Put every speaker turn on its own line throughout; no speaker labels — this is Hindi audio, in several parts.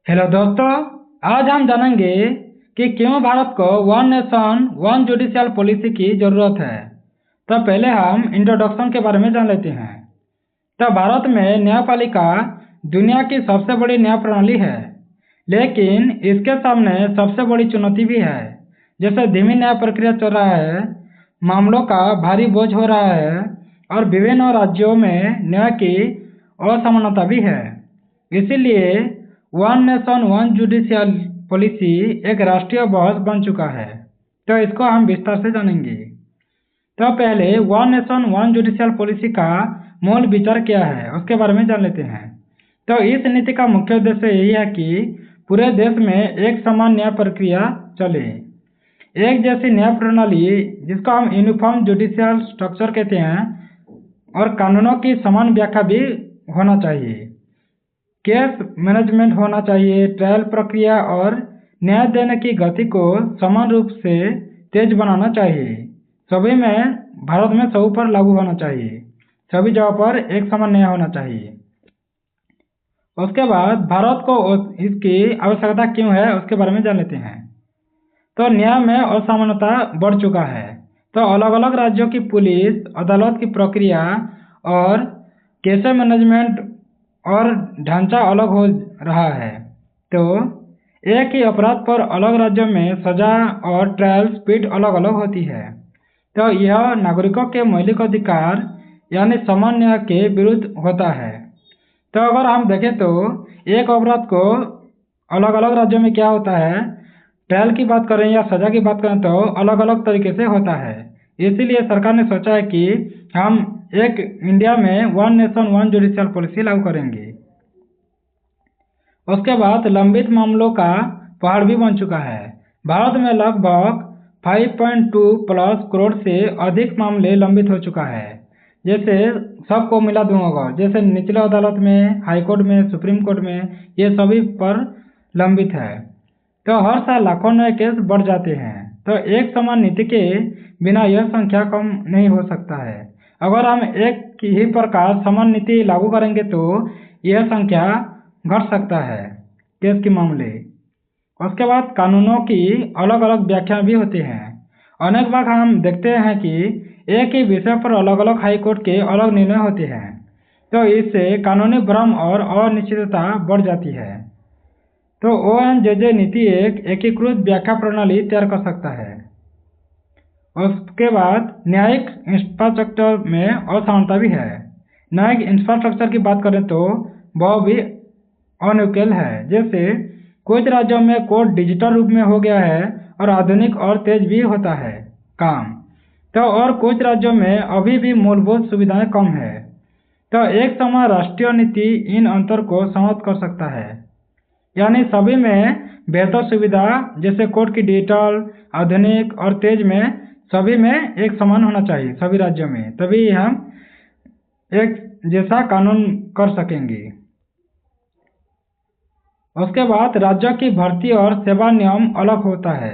हेलो दोस्तों। आज हम जानेंगे कि क्यों भारत को one nation one judicial policy की जरूरत है। तो पहले हम इंट्रोडक्शन के बारे में जान लेते हैं। तो भारत में न्यायपालिका दुनिया की सबसे बड़ी न्याय प्रणाली है, लेकिन इसके सामने सबसे बड़ी चुनौती भी है। जैसे धीमी न्याय प्रक्रिया चल रहा है, मामलों का भारी बोझ हो रहा है और विभिन्न राज्यों में न्याय की असमानता भी है। इसीलिए one nation one judicial policy एक राष्ट्रीय बहस बन चुका है। तो इसको हम विस्तार से जानेंगे। तो पहले one nation one judicial policy का मूल विचार क्या है उसके बारे में जान लेते हैं। तो इस नीति का मुख्य उद्देश्य यही है कि पूरे देश में एक समान न्याय प्रक्रिया चले, एक जैसी न्याय प्रणाली जिसको हम यूनिफॉर्म जुडिशियल स्ट्रक्चर कहते हैं, और कानूनों की समान व्याख्या भी होना चाहिए। केस मैनेजमेंट होना चाहिए, ट्रायल प्रक्रिया और न्याय देने की गति को समान रूप से तेज बनाना चाहिए। सभी में भारत में सब पर लागू होना चाहिए, सभी जगह पर एक समान न्याय होना चाहिए। उसके बाद भारत को इसकी आवश्यकता क्यों है उसके बारे में जान लेते हैं। तो न्याय में असमानता बढ़ चुका है। तो अलग अलग राज्यों की पुलिस अदालत की प्रक्रिया और केस मैनेजमेंट और ढांचा अलग हो रहा है। तो एक ही अपराध पर अलग राज्यों में सजा और ट्रायल स्पीड अलग अलग होती है। तो यह नागरिकों के मौलिक अधिकार यानी समान न्याय के विरुद्ध होता है। तो अगर हम देखें तो एक अपराध को अलग अलग राज्यों में क्या होता है, ट्रायल की बात करें या सजा की बात करें तो अलग अलग तरीके से होता है। इसीलिए सरकार ने सोचा है कि हम एक इंडिया में one nation one judicial policy लागू करेंगे। उसके बाद लंबित मामलों का पहाड़ भी बन चुका है। भारत में लगभग 5.2 प्लस करोड़ से अधिक मामले लंबित हो चुका है। जैसे सबको मिला दूंगा, जैसे निचले अदालत में, हाई कोर्ट में, सुप्रीम कोर्ट में, ये सभी पर लंबित है। तो हर साल लाखों नए केस बढ़ जाते हैं। तो एक समान नीति के बिना यह संख्या कम नहीं हो सकता है। अगर हम एक ही प्रकार समान नीति लागू करेंगे तो यह संख्या घट सकता है केस के मामले। उसके बाद कानूनों की अलग अलग व्याख्या भी होती हैं। अनेक बार हम देखते हैं कि एक ही विषय पर अलग अलग हाई कोर्ट के अलग निर्णय होते हैं। तो इससे कानूनी भ्रम और अनिश्चितता बढ़ जाती है। तो ONJJ नीति एक एकीकृत व्याख्या प्रणाली तैयार कर सकता है। उसके बाद न्यायिक इंफ्रास्ट्रक्चर में असमानता भी है। न्यायिक इंफ्रास्ट्रक्चर की बात करें तो वह भी अनइक्वल है। जैसे कुछ राज्यों में कोर्ट डिजिटल रूप में हो गया है और आधुनिक और तेज भी होता है काम, तो और कुछ राज्यों में अभी भी मूलभूत सुविधाएं कम है। तो एक समान राष्ट्रीय नीति इन अंतर को समाप्त कर सकता है, यानी सभी में बेहतर सुविधा, जैसे कोर्ट की डिजिटल, आधुनिक और तेज में सभी में एक समान होना चाहिए सभी राज्यों में, तभी हम एक जैसा कानून कर सकेंगे। उसके बाद राज्यों की भर्ती और सेवा नियम अलग होता है।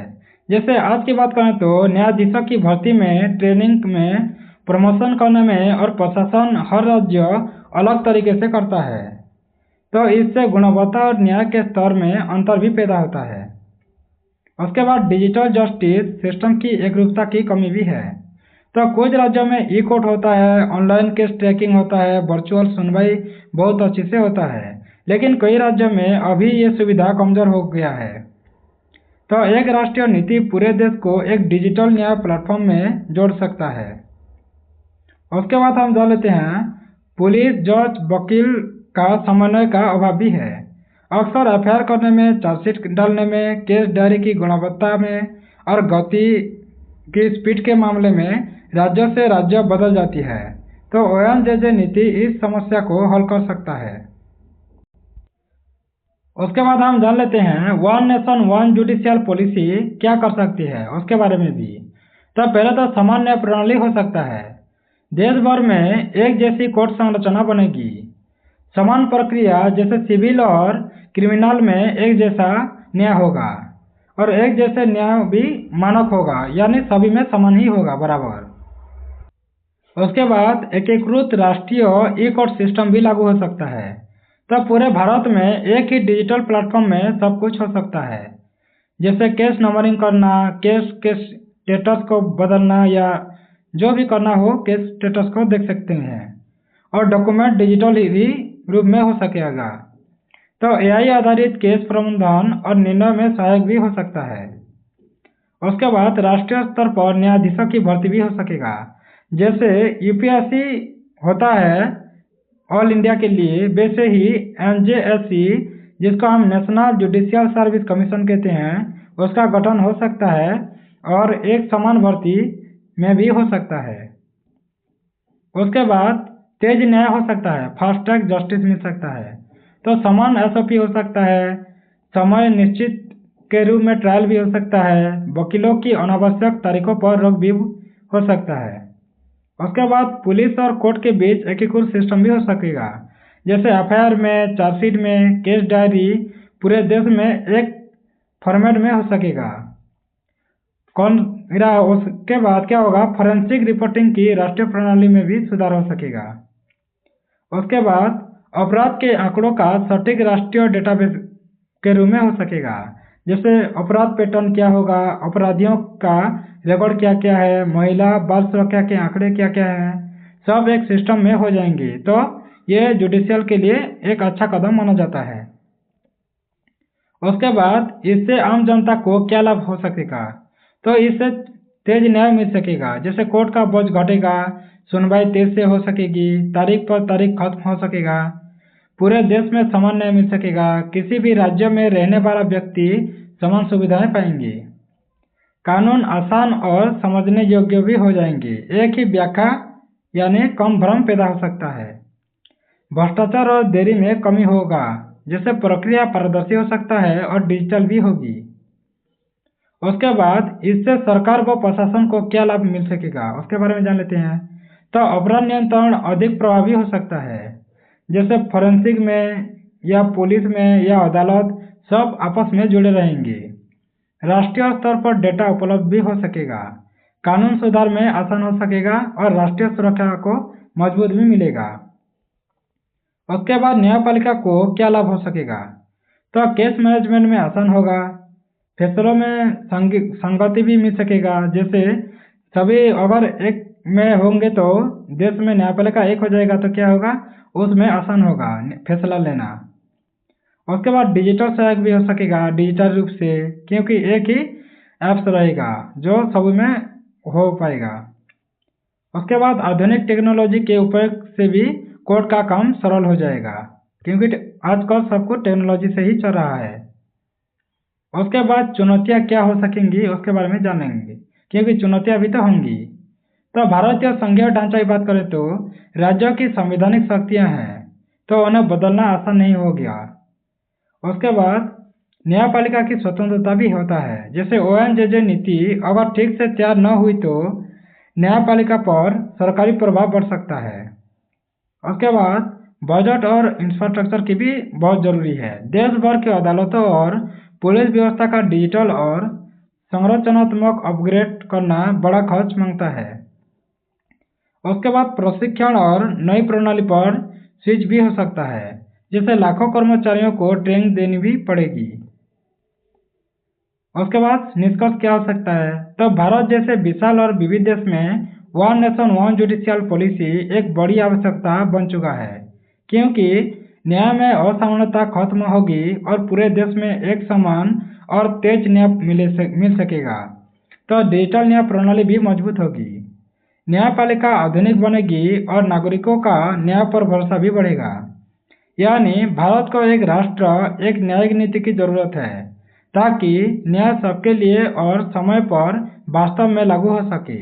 जैसे आज की बात करें तो न्यायाधीशों की भर्ती में, ट्रेनिंग में, प्रमोशन करने में और प्रशासन हर राज्य अलग तरीके से करता है। तो इससे गुणवत्ता और न्याय के स्तर में अंतर भी पैदा होता है। उसके बाद डिजिटल जस्टिस सिस्टम की एकरूपता की कमी भी है। तो कुछ राज्यों में ई कोर्ट होता है, ऑनलाइन केस ट्रैकिंग होता है, वर्चुअल सुनवाई बहुत अच्छे से होता है, लेकिन कई राज्यों में अभी ये सुविधा कमजोर हो गया है। तो एक राष्ट्रीय नीति पूरे देश को एक डिजिटल न्याय प्लेटफॉर्म में जोड़ सकता है। उसके बाद हम जान लेते हैं पुलिस, जज, वकील का समन्वय का अभाव भी है। अक्सर FIR करने में, चार्जशीट डालने में, केस डायरी की गुणवत्ता में और गति की स्पीड के मामले में राज्य से राज्य बदल जाती है। तो ONJJ नीति इस समस्या को हल कर सकता है। उसके बाद हम जान लेते हैं one nation one judicial policy क्या कर सकती है उसके बारे में भी। तो पहले तो समान न्याय प्रणाली हो सकता है। देश भर में एक जैसी कोर्ट संरचना बनेगी। समान प्रक्रिया, जैसे सिविल और क्रिमिनल में एक जैसा न्याय होगा और एक जैसे न्याय भी मानक होगा, यानी सभी में समान ही होगा बराबर। उसके बाद एकीकृत राष्ट्रीय ई कोर्ट सिस्टम भी लागू हो सकता है। तो पूरे भारत में एक ही डिजिटल प्लेटफॉर्म में सब कुछ हो सकता है, जैसे केस नंबरिंग करना, केस के स्टेटस को बदलना या जो भी करना हो केस स्टेटस को देख सकते हैं। और डॉक्यूमेंट डिजिटल ही रूप में हो सकेगा। तो एआई आधारित केस प्रबंधन और निर्णय में सहायक भी हो सकता है। उसके बाद राष्ट्रीय स्तर पर न्यायाधीशों की भर्ती भी हो सकेगा, जैसे यूपीएससी होता है ऑल इंडिया के लिए, वैसे ही एनजेएससी जिसको हम नेशनल जुडिशियल सर्विस कमीशन कहते हैं, उसका गठन हो सकता है और एक समान भर्ती में भी हो सकता है। उसके बाद तेज न्याय हो सकता है, फास्ट ट्रैक जस्टिस मिल सकता है। तो समान एसओपी हो सकता है, समय निश्चित के रूप में ट्रायल भी हो सकता है, वकीलों की अनावश्यक तारीखों पर रोक भी हो सकता है। उसके बाद पुलिस और कोर्ट के बीच एकीकृत सिस्टम भी हो सकेगा, जैसे एफआईआर में, चार्जशीट में, केस डायरी पूरे देश में एक फॉर्मेट में हो सकेगा। उसके बाद क्या होगा, फॉरेंसिक रिपोर्टिंग की राष्ट्रीय प्रणाली में भी सुधार हो सकेगा। उसके बाद अपराध के आंकड़ों का सटीक राष्ट्रीय डेटाबेस के रूप में हो सकेगा, जैसे अपराध पैटर्न क्या होगा, अपराधियों का रिकॉर्ड क्या क्या है, महिला बाल सुरक्षा के आंकड़े क्या क्या हैं, सब एक सिस्टम में हो जाएंगे। तो ये जुडिशियल के लिए एक अच्छा कदम माना जाता है। उसके बाद इससे आम जनता को क्या लाभ हो सकेगा, तो इससे तेज न्याय मिल सकेगा, जैसे कोर्ट का बोझ घटेगा, सुनवाई तेज से हो सकेगी, तारीख पर तारीख खत्म हो सकेगा, पूरे देश में समान न्याय मिल सकेगा, किसी भी राज्य में रहने वाला व्यक्ति समान सुविधाएं पाएंगे, कानून आसान और समझने योग्य भी हो जाएंगे, एक ही व्याख्या यानी कम भ्रम पैदा हो सकता है। भ्रष्टाचार और देरी में कमी होगा, जैसे प्रक्रिया पारदर्शी हो सकता है और डिजिटल भी होगी। उसके बाद इससे सरकार व प्रशासन को क्या लाभ मिल सकेगा, उसके बारे में जान लेते हैं। तो अपराध नियंत्रण अधिक प्रभावी हो सकता है, जैसे फॉरेंसिक में या पुलिस में या अदालत सब आपस में जुड़े रहेंगे, राष्ट्रीय स्तर पर डेटा उपलब्ध भी हो सकेगा, कानून सुधार में आसान हो सकेगा और राष्ट्रीय सुरक्षा को मजबूत भी मिलेगा। उसके बाद न्यायपालिका को क्या लाभ हो सकेगा, तो केस मैनेजमेंट में आसान होगा, फैसलों में संगति भी मिल सकेगा, जैसे सभी अगर एक में होंगे तो देश में न्यायपालिका एक हो जाएगा, तो क्या होगा, उसमें आसान होगा फैसला लेना। उसके बाद डिजिटल सहायक भी हो सकेगा डिजिटल रूप से, क्योंकि एक ही ऐप्स रहेगा जो सभी में हो पाएगा। उसके बाद आधुनिक टेक्नोलॉजी के उपयोग से भी कोर्ट का काम सरल हो जाएगा, क्योंकि आजकल सब कुछ टेक्नोलॉजी से ही चल रहा है। उसके बाद चुनौतियां क्या हो सकेंगी उसके बारे में जानेंगे, क्योंकि चुनौतियां भी तो होंगी। तो भारतीय संघीय ढांचा की बात करें तो राज्यों की संवैधानिक शक्तियां हैं, तो उन्हें बदलना आसान नहीं हो गया। उसके बाद न्यायपालिका की स्वतंत्रता भी होता है, जैसे ओएनजीसी नीति अगर ठीक से तैयार न हुई तो न्यायपालिका पर सरकारी प्रभाव बढ़ सकता है। उसके बाद बजट और इंफ्रास्ट्रक्चर की भी बहुत जरूरी है, देश भर की अदालतों और पुलिस व्यवस्था का डिजिटल और संरचनात्मक अपग्रेड करना बड़ा खर्च मांगता है। उसके बाद प्रशिक्षण और नई प्रणाली पर स्विच भी हो सकता है, जिससे लाखों कर्मचारियों को ट्रेनिंग देनी भी पड़ेगी। उसके बाद निष्कर्ष क्या हो सकता है, तो भारत जैसे विशाल और विविध देश में one nation one judicial policy एक बड़ी आवश्यकता बन चुका है, क्योंकि न्याय में असमानता खत्म होगी और पूरे देश में एक समान और तेज न्याय मिल सकेगा। तो डिजिटल न्याय प्रणाली भी मजबूत होगी, न्यायपालिका आधुनिक बनेगी और नागरिकों का न्याय पर भरोसा भी बढ़ेगा। यानी भारत को एक राष्ट्र एक न्यायिक नीति की जरूरत है, ताकि न्याय सबके लिए और समय पर वास्तव में लागू हो सके।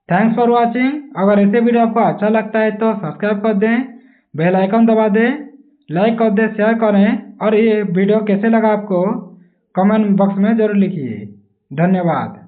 Thanks for watching. अगर ऐसे वीडियो आपको अच्छा लगता है तो सब्सक्राइब कर दें, बेल आइकन दबा दें, लाइक कर दें, शेयर करें और ये वीडियो कैसे लगा आपको कमेंट बॉक्स में जरूर लिखिए। धन्यवाद।